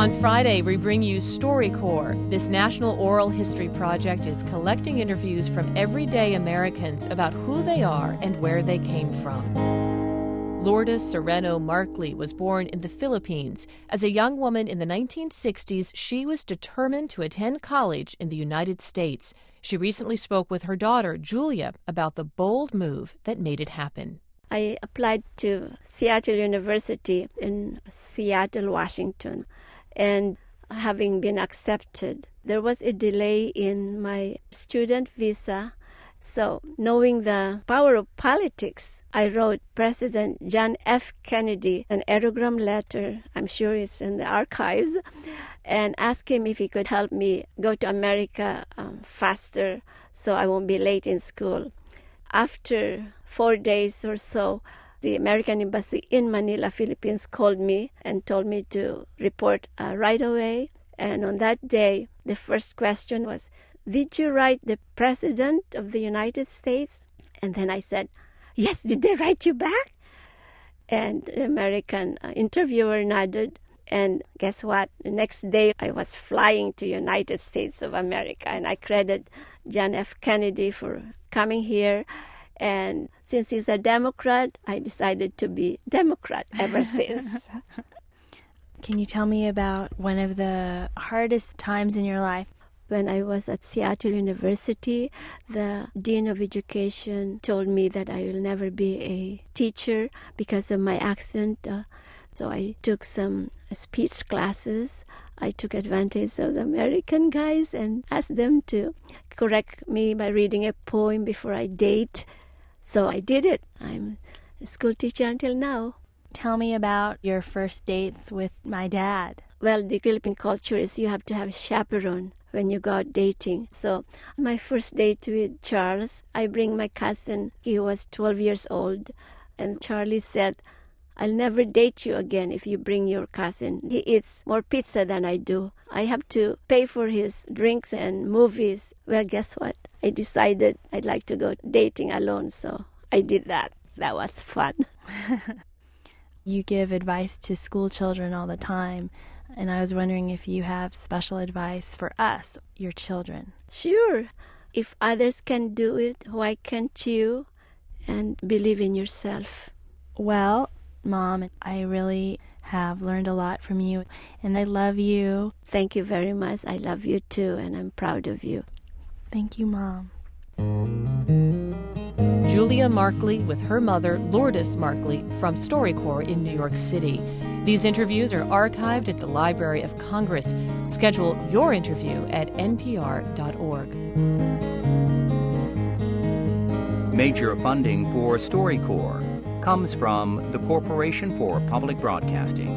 On Friday, we bring you StoryCorps. This national oral history project is collecting interviews from everyday Americans about who they are and where they came from. Lourdes Sereno Markley was born in the Philippines. As a young woman in the 1960s, she was determined to attend college in the United States. She recently spoke with her daughter, Julia, about the bold move that made it happen. I applied to Seattle University in Seattle, Washington, and having been accepted, there was a delay in my student visa. So, knowing the power of politics, I wrote President John F. Kennedy an aerogram letter, I'm sure it's in the archives, and asked him if he could help me go to America faster so I won't be late in school. After 4 days or so, the American Embassy in Manila, Philippines, called me and told me to report right away. And on that day, the first question was, "Did you write the President of the United States?" And then I said, "Yes, did they write you back?" And the American interviewer nodded. And guess what? The next day, I was flying to United States of America. And I credit John F. Kennedy for coming here. And since he's a Democrat, I decided to be Democrat ever since. Can you tell me about one of the hardest times in your life? When I was at Seattle University, the Dean of Education told me that I will never be a teacher because of my accent. So I took some speech classes. I took advantage of the American guys and asked them to correct me by reading a poem before I date. So I did it. I'm a school teacher until now. Tell me about your first dates with my dad. Well, the Philippine culture is you have to have a chaperone when you go out dating. So my first date with Charles, I bring my cousin. He was 12 years old. And Charlie said, "I'll never date you again if you bring your cousin. He eats more pizza than I do. I have to pay for his drinks and movies." Well, guess what? I decided I'd like to go dating alone, so I did that. That was fun. You give advice to school children all the time, and I was wondering if you have special advice for us, your children. Sure. If others can do it, why can't you? And believe in yourself. Well, Mom, I really have learned a lot from you, and I love you. Thank you very much. I love you too, and I'm proud of you. Thank you, Mom. Julia Markley with her mother, Lourdes Markley, from StoryCorps in New York City. These interviews are archived at the Library of Congress. Schedule your interview at npr.org. Major funding for StoryCorps comes from the Corporation for Public Broadcasting.